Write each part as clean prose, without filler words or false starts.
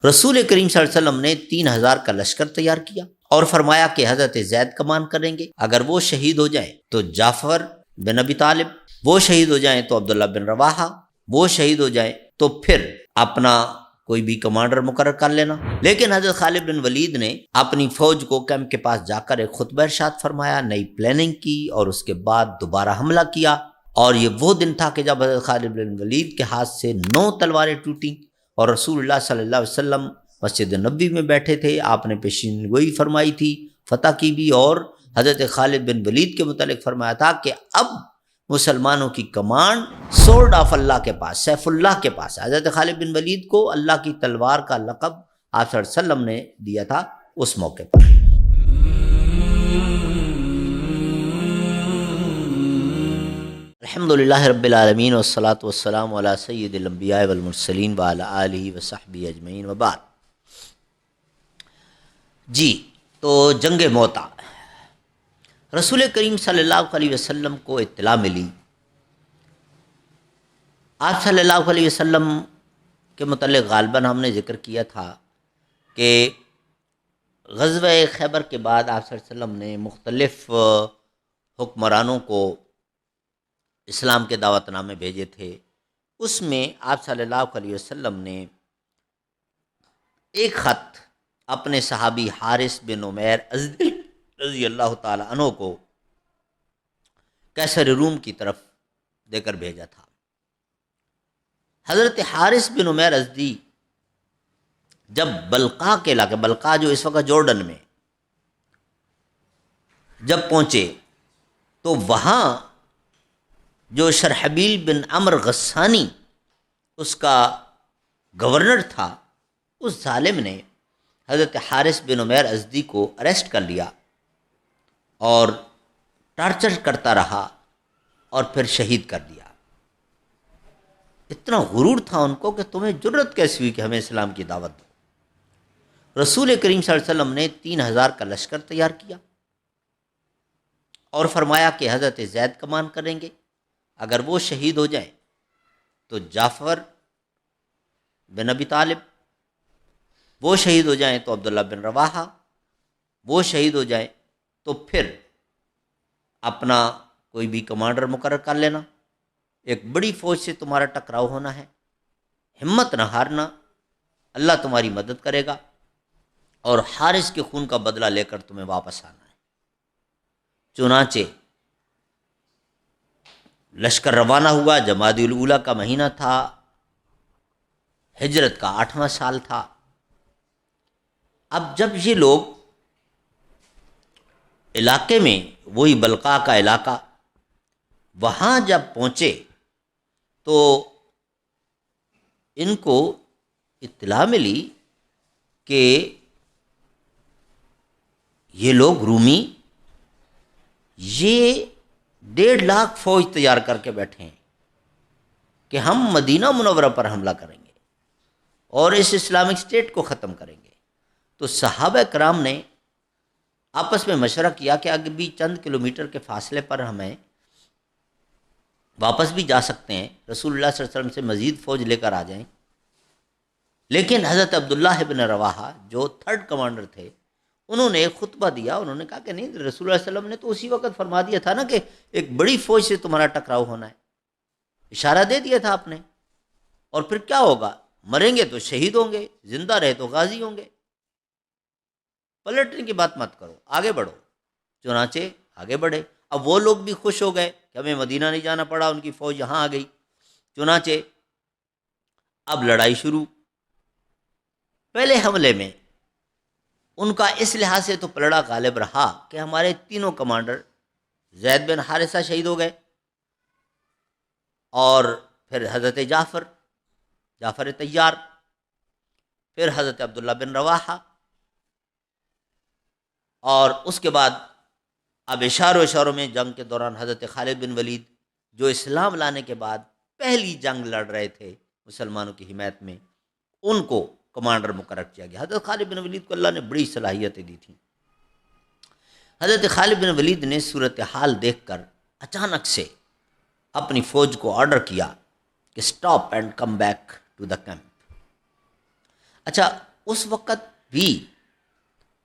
رسول کریم صلی اللہ علیہ وسلم نے 3,000 کا لشکر تیار کیا اور فرمایا کہ حضرت زید کمان کریں گے، اگر وہ شہید ہو جائیں تو جعفر بن ابی طالب، وہ شہید ہو جائیں تو عبداللہ بن رواحہ، وہ شہید ہو جائیں تو پھر اپنا کوئی بھی کمانڈر مقرر کر لینا۔ لیکن حضرت خالد بن ولید نے اپنی فوج کو کیمپ کے پاس جا کر ایک خطبہ ارشاد فرمایا، نئی پلاننگ کی اور اس کے بعد دوبارہ حملہ کیا، اور یہ وہ دن تھا کہ جب حضرت خالد بن ولید کے ہاتھ سے 9 تلواریں ٹوٹیں اور رسول اللہ صلی اللہ علیہ وسلم مسجد نبوی میں بیٹھے تھے، آپ نے پیشین گوئی فرمائی تھی، فتح کی بھی، اور حضرت خالد بن ولید کے متعلق فرمایا تھا کہ اب مسلمانوں کی کمانڈ سورڈ آف اللہ کے پاس، سیف اللہ کے پاس ہے۔ حضرت خالد بن ولید کو اللہ کی تلوار کا لقب آپ صلی اللہ علیہ وسلم نے دیا تھا اس موقع پر۔ الحمدللہ رب العالمین والصلاة والسلام علی سید الانبیاء والمرسلین وعلی آلہ وصحبہ اجمعین وبعد۔ جی، تو جنگ موتا، رسول کریم صلی اللہ علیہ وسلم کو اطلاع ملی۔ آپ صلی اللہ علیہ وسلم کے متعلق غالباً ہم نے ذکر کیا تھا کہ غزوہ خیبر کے بعد آپ صلی اللہ علیہ وسلم نے مختلف حکمرانوں کو اسلام کے دعوت نامے بھیجے تھے۔ اس میں آپ صلی اللہ علیہ وسلم نے ایک خط اپنے صحابی حارث بن عمیر ازدی رضی اللہ تعالی عنہ کو کیسر روم کی طرف دے کر بھیجا تھا۔ حضرت حارث بن عمیر ازدی جب بلقاء کے علاقے، بلقاء جو اس وقت جارڈن میں، جب پہنچے تو وہاں جو شرحبیل بن عمر غسانی اس کا گورنر تھا، اس ظالم نے حضرت حارث بن عمیر ازدی کو اریسٹ کر لیا اور ٹارچر کرتا رہا اور پھر شہید کر دیا۔ اتنا غرور تھا ان کو کہ تمہیں جرت کیسی ہوئی کہ ہمیں اسلام کی دعوت دو۔ رسول کریم صلی اللہ علیہ وسلم نے 3,000 کا لشکر تیار کیا اور فرمایا کہ حضرت زید کمان کریں گے، اگر وہ شہید ہو جائیں تو جعفر بن ابی طالب، وہ شہید ہو جائیں تو عبداللہ بن رواحہ، وہ شہید ہو جائیں تو پھر اپنا کوئی بھی کمانڈر مقرر کر لینا۔ ایک بڑی فوج سے تمہارا ٹکراؤ ہونا ہے، ہمت نہ ہارنا، اللہ تمہاری مدد کرے گا اور حارث کے خون کا بدلہ لے کر تمہیں واپس آنا ہے۔ چنانچہ لشکر روانہ ہوا، جمادی الاولیٰ کا مہینہ تھا، ہجرت کا 8واں سال تھا۔ اب جب یہ لوگ علاقے میں، وہی بلقاء کا علاقہ، وہاں جب پہنچے تو ان کو اطلاع ملی کہ یہ لوگ رومی، یہ 1.5 لاکھ فوج تیار کر کے بیٹھے ہیں کہ ہم مدینہ منورہ پر حملہ کریں گے اور اس اسلامک اسٹیٹ کو ختم کریں گے۔ تو صحابہ کرام نے آپس میں مشورہ کیا کہ اگر بھی چند کلومیٹر کے فاصلے پر ہمیں واپس بھی جا سکتے ہیں، رسول اللہ صلی اللہ علیہ وسلم سے مزید فوج لے کر آ جائیں۔ لیکن حضرت عبداللہ بن رواحہ جو 3rd کمانڈر تھے، انہوں نے ایک خطبہ دیا، انہوں نے کہا کہ نہیں، رسول اللہ صلی اللہ علیہ وسلم نے تو اسی وقت فرما دیا تھا نا کہ ایک بڑی فوج سے تمہارا ٹکراؤ ہونا ہے، اشارہ دے دیا تھا آپ نے، اور پھر کیا ہوگا؟ مریں گے تو شہید ہوں گے، زندہ رہے تو غازی ہوں گے، پلٹنے کی بات مت کرو، آگے بڑھو۔ چنانچہ آگے بڑھے۔ اب وہ لوگ بھی خوش ہو گئے کہ ہمیں مدینہ نہیں جانا پڑا، ان کی فوج یہاں آ گئی۔ چنانچہ اب لڑائی شروع۔ پہلے حملے میں ان کا اس لحاظ سے تو پلڑا غالب رہا کہ ہمارے تینوں کمانڈر زید بن حارثہ شہید ہو گئے، اور پھر حضرت جعفر طیار، پھر حضرت عبداللہ بن رواحہ، اور اس کے بعد اب اشاروں میں جنگ کے دوران حضرت خالد بن ولید جو اسلام لانے کے بعد پہلی جنگ لڑ رہے تھے مسلمانوں کی حمایت میں، ان کو کمانڈر مقرر کیا گیا۔ حضرت خالد بن ولید کو اللہ نے بڑی صلاحیتیں دی تھیں۔ حضرت خالد بن ولید نے صورتحال دیکھ کر اچانک سے اپنی فوج کو آرڈر کیا کہ stop and come back to the camp. اچھا، اس وقت بھی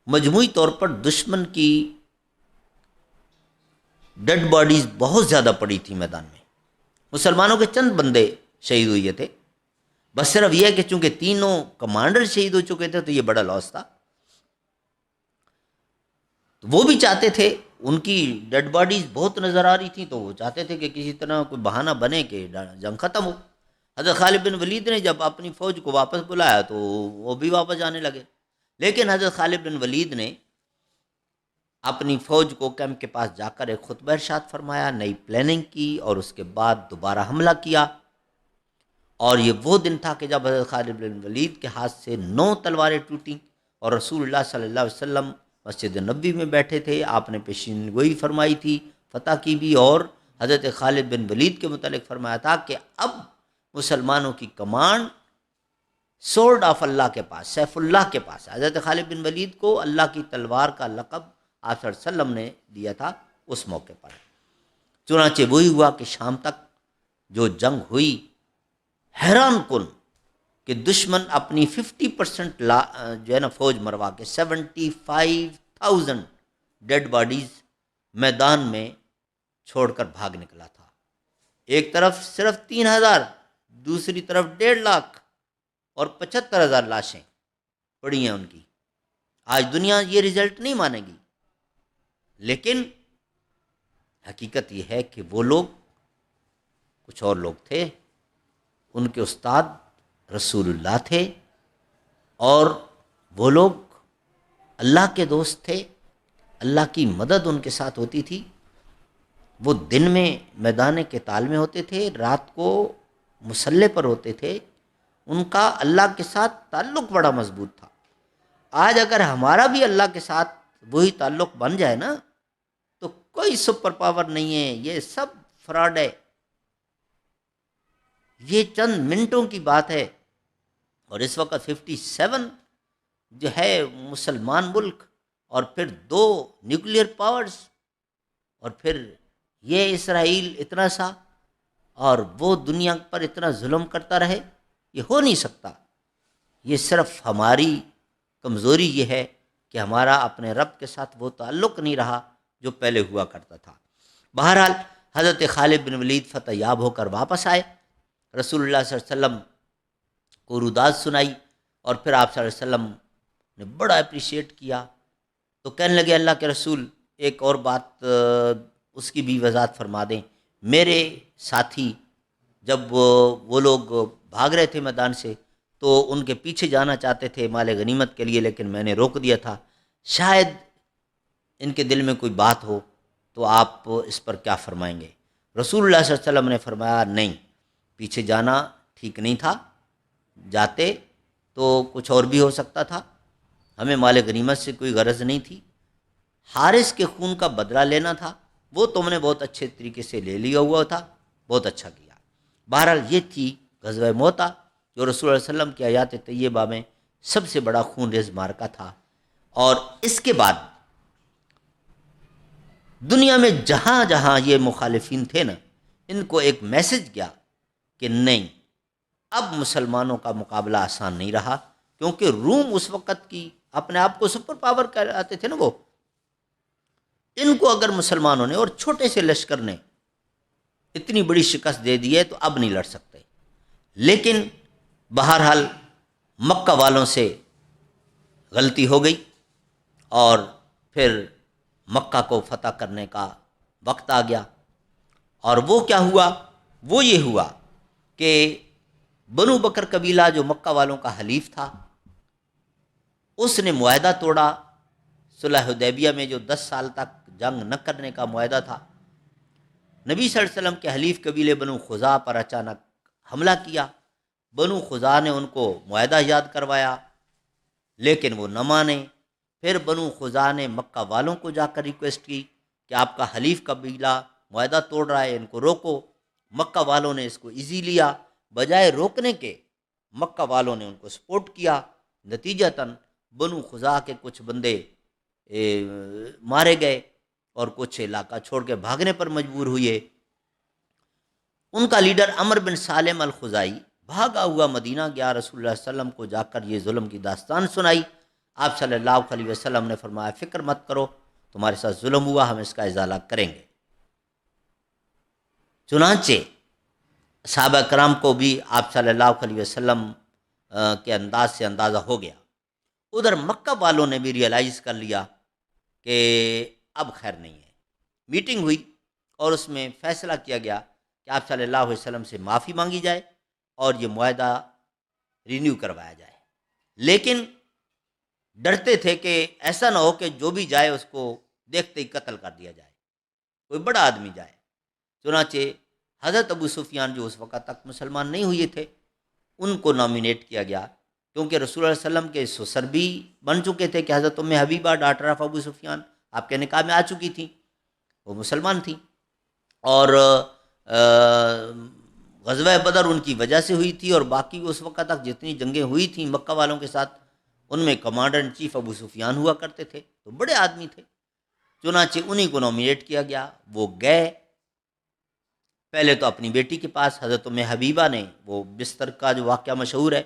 مجموعی طور پر دشمن کی ڈیڈ باڈیز بہت زیادہ پڑی تھی میدان میں، مسلمانوں کے چند بندے شہید ہوئے تھے، بس صرف یہ ہے کہ چونکہ تینوں کمانڈر شہید ہو چکے تھے تو یہ بڑا لاس تھا۔ تو وہ بھی چاہتے تھے، ان کی ڈیڈ باڈیز بہت نظر آ رہی تھیں، تو وہ چاہتے تھے کہ کسی طرح کوئی بہانہ بنے کہ جنگ ختم ہو۔ حضرت خالد بن ولید نے جب اپنی فوج کو واپس بلایا تو وہ بھی واپس جانے لگے، لیکن حضرت خالد بن ولید نے اپنی فوج کو کیمپ کے پاس جا کر ایک خطبہ ارشاد فرمایا، نئی پلاننگ کی اور اس کے بعد دوبارہ حملہ کیا۔ اور یہ وہ دن تھا کہ جب حضرت خالد بن ولید کے ہاتھ سے 9 تلواریں ٹوٹیں اور رسول اللہ صلی اللہ علیہ وسلم مسجد نبوی میں بیٹھے تھے، آپ نے پیشین گوئی فرمائی تھی فتح کی بھی، اور حضرت خالد بن ولید کے متعلق فرمایا تھا کہ اب مسلمانوں کی کمانڈ سورڈ آف اللہ کے پاس، سیف اللہ کے پاس۔ حضرت خالد بن ولید کو اللہ کی تلوار کا لقب آپ صلی اللہ علیہ وسلم نے دیا تھا اس موقع پر۔ چنانچہ وہی ہوا کہ شام تک جو جنگ ہوئی، حیران کن کہ دشمن اپنی 50% جو ہے نا فوج مروا کے 75,000 ڈیڈ باڈیز میدان میں چھوڑ کر بھاگ نکلا تھا۔ ایک طرف صرف 3,000، دوسری طرف 1.5 لاکھ اور 75,000 لاشیں پڑی ہیں ان کی۔ آج دنیا یہ رزلٹ نہیں مانے گی، لیکن حقیقت یہ ہے کہ وہ لوگ کچھ اور لوگ تھے، ان کے استاد رسول اللہ تھے، اور وہ لوگ اللہ کے دوست تھے، اللہ کی مدد ان کے ساتھ ہوتی تھی۔ وہ دن میں میدان قتال میں ہوتے تھے، رات کو مسلح پر ہوتے تھے، ان کا اللہ کے ساتھ تعلق بڑا مضبوط تھا۔ آج اگر ہمارا بھی اللہ کے ساتھ وہی تعلق بن جائے نا تو کوئی سپر پاور نہیں ہے، یہ سب فراڈ ہے، یہ چند منٹوں کی بات ہے۔ اور اس وقت 57 جو ہے مسلمان ملک، اور پھر 2 نیوکلیئر پاورز، اور پھر یہ اسرائیل اتنا سا، اور وہ دنیا پر اتنا ظلم کرتا رہے، یہ ہو نہیں سکتا۔ یہ صرف ہماری کمزوری یہ ہے کہ ہمارا اپنے رب کے ساتھ وہ تعلق نہیں رہا جو پہلے ہوا کرتا تھا۔ بہرحال حضرت خالد بن ولید فتح یاب ہو کر واپس آئے، رسول اللہ صلی اللہ علیہ وسلم کو روداد سنائی، اور پھر آپ صلی اللہ علیہ وسلم نے بڑا اپریشیٹ کیا۔ تو کہنے لگے اللہ کے رسول ایک اور بات اس کی بھی وضاحت فرما دیں، میرے ساتھی جب وہ لوگ بھاگ رہے تھے میدان سے تو ان کے پیچھے جانا چاہتے تھے مال غنیمت کے لیے، لیکن میں نے روک دیا تھا، شاید ان کے دل میں کوئی بات ہو، تو آپ اس پر کیا فرمائیں گے؟ رسول اللہ صلی اللہ علیہ وسلم نے فرمایا نہیں، پیچھے جانا ٹھیک نہیں تھا، جاتے تو کچھ اور بھی ہو سکتا تھا، ہمیں مال غنیمت سے کوئی غرض نہیں تھی، حارث کے خون کا بدلہ لینا تھا، وہ تم نے بہت اچھے طریقے سے لے لیا ہوا تھا، بہت اچھا کیا۔ بہرحال یہ تھی غزوہ موتا، جو رسول اللہ علیہ وسلم کی حیات طیبہ میں سب سے بڑا خون ریز معرکہ تھا۔ اور اس کے بعد دنیا میں جہاں جہاں یہ مخالفین تھے نا، ان کو ایک میسج گیا کہ نہیں، اب مسلمانوں کا مقابلہ آسان نہیں رہا، کیونکہ روم اس وقت کی اپنے آپ کو سپر پاور کہلاتے تھے نا، وہ ان کو اگر مسلمانوں نے اور چھوٹے سے لشکر نے اتنی بڑی شکست دے دی ہے تو اب نہیں لڑ سکتے۔ لیکن بہرحال مکہ والوں سے غلطی ہو گئی، اور پھر مکہ کو فتح کرنے کا وقت آ گیا۔ اور وہ کیا ہوا؟ وہ یہ ہوا کہ بنو بکر قبیلہ جو مکہ والوں کا حلیف تھا، اس نے معاہدہ توڑا صلح حدیبیہ میں، جو 10 سال تک جنگ نہ کرنے کا معاہدہ تھا۔ نبی صلی اللہ علیہ وسلم کے حلیف قبیلے بنو خزاع پر اچانک حملہ کیا، بنو خزاع نے ان کو معاہدہ یاد کروایا، لیکن وہ نہ مانے۔ پھر بنو خزاع نے مکہ والوں کو جا کر ریکویسٹ کی کہ آپ کا حلیف قبیلہ معاہدہ توڑ رہا ہے، ان کو روکو۔ مکہ والوں نے اس کو ایزی لیا، بجائے روکنے کے مکہ والوں نے ان کو سپورٹ کیا۔ نتیجتاً بنو خزاع کے کچھ بندے مارے گئے اور کچھ علاقہ چھوڑ کے بھاگنے پر مجبور ہوئے۔ ان کا لیڈر عمر بن سالم الخزائی بھاگا ہوا مدینہ گیا، رسول اللہ صلی اللہ علیہ وسلم کو جا کر یہ ظلم کی داستان سنائی۔ آپ صلی اللہ علیہ وسلم نے فرمایا فکر مت کرو، تمہارے ساتھ ظلم ہوا، ہم اس کا ازالہ کریں گے۔ چنانچہ صحابہ کرام کو بھی آپ صلی اللہ علیہ وسلم کے انداز سے اندازہ ہو گیا۔ ادھر مکہ والوں نے بھی ریئلائز کر لیا کہ اب خیر نہیں ہے۔ میٹنگ ہوئی اور اس میں فیصلہ کیا گیا کہ آپ صلی اللہ علیہ وسلم سے معافی مانگی جائے اور یہ معاہدہ رینیو کروایا جائے، لیکن ڈرتے تھے کہ ایسا نہ ہو کہ جو بھی جائے اس کو دیکھتے ہی قتل کر دیا جائے، کوئی بڑا آدمی جائے۔ چنانچہ حضرت ابو سفیان جو اس وقت تک مسلمان نہیں ہوئے تھے ان کو نامینیٹ کیا گیا، کیونکہ رسول اللہ علیہ وسلم کے سسر بھی بن چکے تھے کہ حضرت ام حبیبہ ڈاٹر آف ابو سفیان آپ کے نکاح میں آ چکی تھیں، وہ مسلمان تھیں، اور غزوہ بدر ان کی وجہ سے ہوئی تھی، اور باقی اس وقت تک جتنی جنگیں ہوئی تھیں مکہ والوں کے ساتھ ان میں کمانڈر ان چیف ابو سفیان ہوا کرتے تھے، تو بڑے آدمی تھے۔ چنانچہ انہی کو نامینیٹ کیا گیا، وہ گئے پہلے تو اپنی بیٹی کے پاس، حضرت ام حبیبہ نے وہ بستر کا جو واقعہ مشہور ہے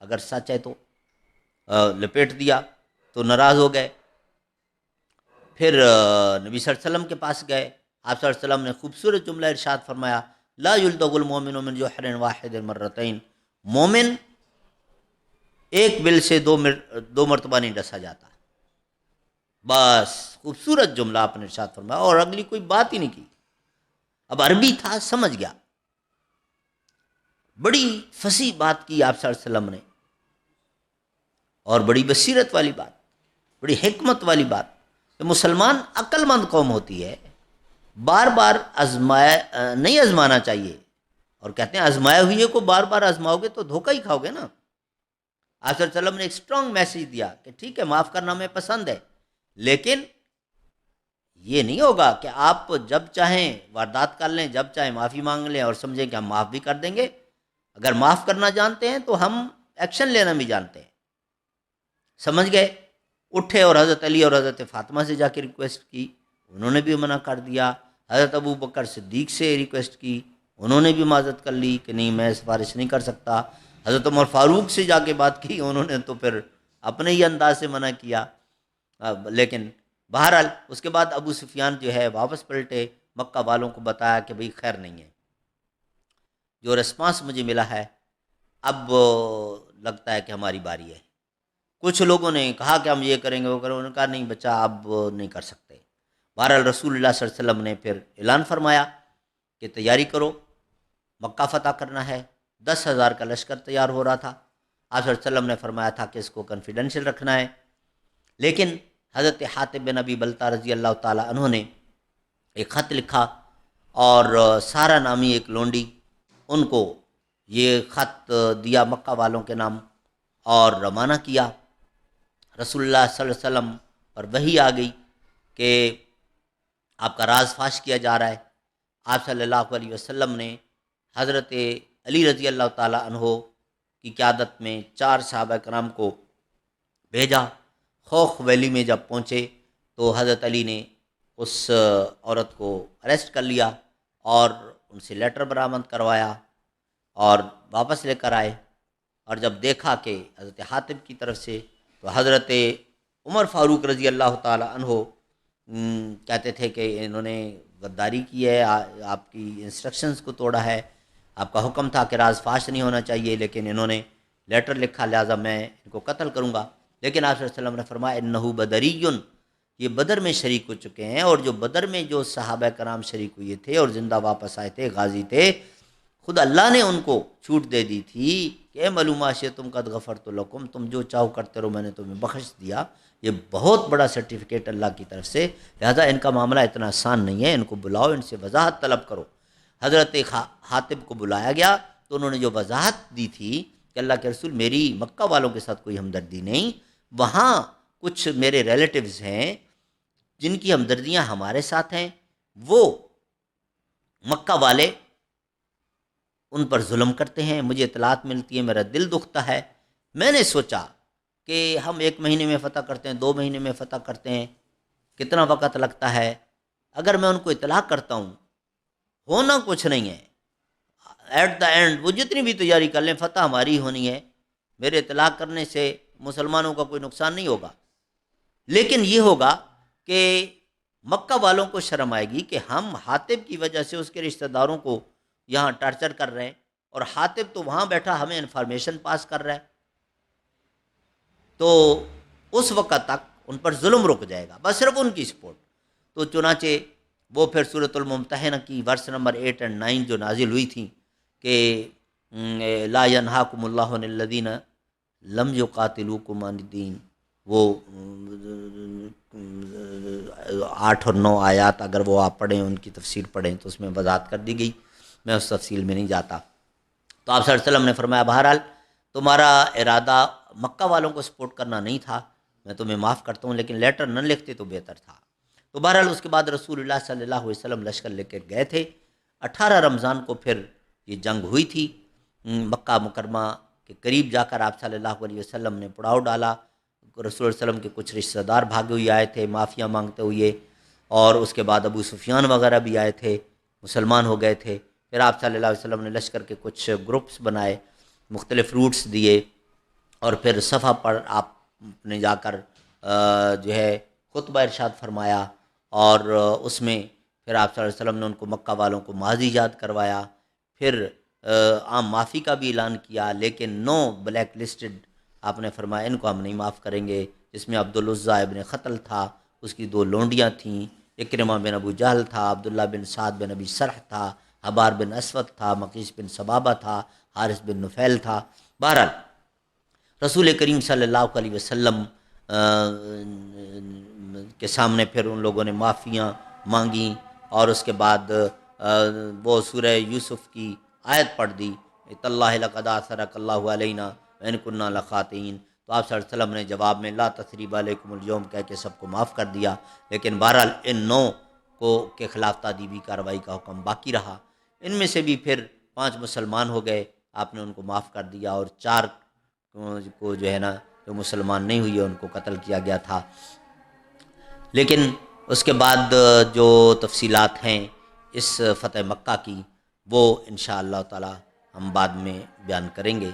اگر سچ ہے تو لپیٹ دیا تو ناراض ہو گئے۔ پھر نبی صلی اللہ علیہ وسلم کے پاس گئے، آپ صلی اللہ علیہ وسلم نے خوبصورت جملہ ارشاد فرمایا لا یلدغ المؤمن من جحر واحد مرتين، مومن ایک بل سے دو مرتبہ نہیں ڈسا جاتا۔ بس خوبصورت جملہ آپ نے ارشاد فرمایا اور اگلی کوئی بات ہی نہیں کی۔ اب عربی تھا، سمجھ گیا، بڑی فصیح بات کی آپ صلی اللہ علیہ وسلم نے، اور بڑی بصیرت والی بات، بڑی حکمت والی بات کہ مسلمان عقل مند قوم ہوتی ہے، بار بار نہیں آزمانا چاہیے، اور کہتے ہیں آزمائے ہوئے کو بار بار آزماؤ گے تو دھوکہ ہی کھاؤ گے نا۔ آپ صلی اللہ علیہ وسلم نے ایک اسٹرانگ میسیج دیا کہ ٹھیک ہے معاف کرنا ہمیں پسند ہے، لیکن یہ نہیں ہوگا کہ آپ جب چاہیں واردات کر لیں، جب چاہیں معافی مانگ لیں اور سمجھیں کہ ہم معاف بھی کر دیں گے۔ اگر معاف کرنا جانتے ہیں تو ہم ایکشن لینا بھی جانتے ہیں۔ سمجھ گئے، اٹھے اور حضرت علی اور حضرت فاطمہ سے جا کے ریکویسٹ کی، انہوں نے بھی منع کر دیا۔ حضرت ابو بکر صدیق سے ریکویسٹ کی، انہوں نے بھی معذرت کر لی کہ نہیں میں سفارش نہیں کر سکتا۔ حضرت عمر فاروق سے جا کے بات کی، انہوں نے تو پھر اپنے ہی انداز سے منع کیا۔ لیکن بہرحال اس کے بعد ابو سفیان جو ہے واپس پلٹے، مکہ والوں کو بتایا کہ بھئی خیر نہیں ہے۔ جو ریسپانس مجھے ملا ہے اب لگتا ہے کہ ہماری باری ہے۔ کچھ لوگوں نے کہا کہ ہم یہ کریں گے وہ کریں گے، انہوں نے کہا نہیں بچہ اب نہیں کر سکتے۔ بہرحال رسول اللہ صلی اللہ علیہ وسلم نے پھر اعلان فرمایا کہ تیاری کرو، مکہ فتح کرنا ہے۔ 10,000 کا لشکر تیار ہو رہا تھا۔ آپ صلی اللہ علیہ وسلم نے فرمایا تھا کہ اس کو کنفیڈینشیل رکھنا ہے، لیکن حضرت حاتب بن ابی بلتہ رضی اللہ تعالی عنہ نے ایک خط لکھا، اور سارا نامی ایک لونڈی، ان کو یہ خط دیا مکہ والوں کے نام اور روانہ کیا۔ رسول اللہ صلی اللہ علیہ وسلم پر وحی آ گئی کہ آپ کا راز فاش کیا جا رہا ہے۔ آپ صلی اللہ علیہ وسلم نے حضرت علی رضی اللہ تعالیٰ عنہ کی قیادت میں 4 صحابہ کرام کو بھیجا۔ خوخ ویلی میں جب پہنچے تو حضرت علی نے اس عورت کو اریسٹ کر لیا اور ان سے لیٹر برآمد کروایا اور واپس لے کر آئے، اور جب دیکھا کہ حضرت حاتب کی طرف سے، تو حضرت عمر فاروق رضی اللہ تعالی عنہ کہتے تھے کہ انہوں نے غداری کی ہے، آپ کی انسٹرکشنز کو توڑا ہے، آپ کا حکم تھا کہ راز فاش نہیں ہونا چاہیے، لیکن انہوں نے لیٹر لکھا لہٰذا میں ان کو قتل کروں گا۔ لیکن آپ صلی اللہ علیہ وسلم نے فرمایا انہو بدری، یہ بدر میں شریک ہو چکے ہیں، اور جو بدر میں جو صحابہ کرام شریک ہوئے تھے اور زندہ واپس آئے تھے، غازی تھے، خود اللہ نے ان کو چھوٹ دے دی تھی کہ اے معلوم تم قد غفرت لکم، تم جو چاہو کرتے رہو میں نے تمہیں بخش دیا۔ یہ بہت بڑا سرٹیفکیٹ اللہ کی طرف سے، لہذا ان کا معاملہ اتنا آسان نہیں ہے، ان کو بلاؤ، ان سے وضاحت طلب کرو۔ حضرت حاتب کو بلایا گیا تو انہوں نے جو وضاحت دی تھی کہ اللہ کے رسول میری مکہ والوں کے ساتھ کوئی ہمدردی نہیں، وہاں کچھ میرے ریلیٹیوز ہیں جن کی ہمدردیاں ہمارے ساتھ ہیں، وہ مکہ والے ان پر ظلم کرتے ہیں، مجھے اطلاعات ملتی ہے، میرا دل دکھتا ہے۔ میں نے سوچا کہ ہم 1 مہینے میں فتح کرتے ہیں، 2 مہینے میں فتح کرتے ہیں، کتنا وقت لگتا ہے، اگر میں ان کو اطلاع کرتا ہوں، ہونا کچھ نہیں ہے، ایٹ دا اینڈ وہ جتنی بھی تیاری کر لیں فتح ہماری ہونی ہے، میرے اطلاق کرنے سے مسلمانوں کا کوئی نقصان نہیں ہوگا، لیکن یہ ہوگا کہ مکہ والوں کو شرم آئے گی کہ ہم حاطب کی وجہ سے اس کے رشتہ داروں کو یہاں ٹارچر کر رہے ہیں، اور حاطب تو وہاں بیٹھا ہمیں انفارمیشن پاس کر رہا ہے، تو اس وقت تک ان پر ظلم رک جائے گا، بس صرف ان کی سپورٹ۔ تو چنانچہ وہ پھر سورۃ الممتحنہ کی ورس نمبر 8 اور 9 جو نازل ہوئی تھیں کہ لا ینہاکم اللہ عن الذین لم یقاتلوکم عن الدین، وہ 8 اور 9 آیات اگر وہ آپ پڑھیں، ان کی تفسیر پڑھیں تو اس میں وضاحت کر دی گئی، میں اس تفصیل میں نہیں جاتا۔ تو آپ صلی اللہ علیہ وسلم نے فرمایا بہرحال تمہارا ارادہ مکہ والوں کو سپورٹ کرنا نہیں تھا، میں تمہیں معاف کرتا ہوں، لیکن لیٹر نہ لکھتے تو بہتر تھا۔ تو بہرحال اس کے بعد رسول اللہ صلی اللہ علیہ وسلم لشکر لے کے گئے تھے۔ 18 رمضان کو پھر یہ جنگ ہوئی تھی، مکہ مکرمہ کے قریب جا کر آپ صلی اللہ علیہ وسلم نے پڑاؤ ڈالا، رسول اللہ علیہ وسلم کے کچھ رشتہ دار بھاگے ہوئے آئے تھے معافیاں مانگتے ہوئے، اور اس کے بعد ابو سفیان وغیرہ بھی آئے تھے، مسلمان ہو گئے تھے۔ پھر آپ صلی اللہ علیہ وسلم نے لشکر کے کچھ گروپس بنائے، مختلف روٹس دیے، اور پھر صفا پر آپ نے جا کر جو ہے خطبہ ارشاد فرمایا، اور اس میں پھر آپ صلی اللہ علیہ وسلم نے ان کو مکہ والوں کو ماضی یاد کروایا، پھر عام معافی کا بھی اعلان کیا، لیکن 9 بلیک لسٹڈ آپ نے فرمایا ان کو ہم نہیں معاف کریں گے، جس میں عبدالعزیٰ ابن قتل تھا، اس کی 2 لونڈیاں تھیں، اکرمہ بن ابو جہل تھا، عبداللہ بن سعد بن ابی سرح تھا، حبار بن اسود تھا، مقیس بن سبابہ تھا، حارث بن نفیل تھا۔ بہرحال رسول کریم صلی اللہ علیہ وسلم کے سامنے پھر ان لوگوں نے معافیاں مانگیں، اور اس کے بعد وہ سورہ یوسف کی آیت پڑھ دی، تاللہ لقد آثرک اللہ علینا وان کنا لخاطئین۔ تو آپ صلی اللہ علیہ وسلم نے جواب میں لا تثریب علیکم اليوم کہہ کے سب کو معاف کر دیا، لیکن بہرحال ان 9 کو کے خلاف تادیبی کارروائی کا حکم باقی رہا۔ ان میں سے بھی پھر 5 مسلمان ہو گئے، آپ نے ان کو معاف کر دیا، اور 4 کو جو ہے نا جو مسلمان نہیں ہوئی ان کو قتل کیا گیا تھا۔ لیکن اس کے بعد جو تفصیلات ہیں اس فتح مکہ کی وہ انشاءاللہ تعالی ہم بعد میں بیان کریں گے۔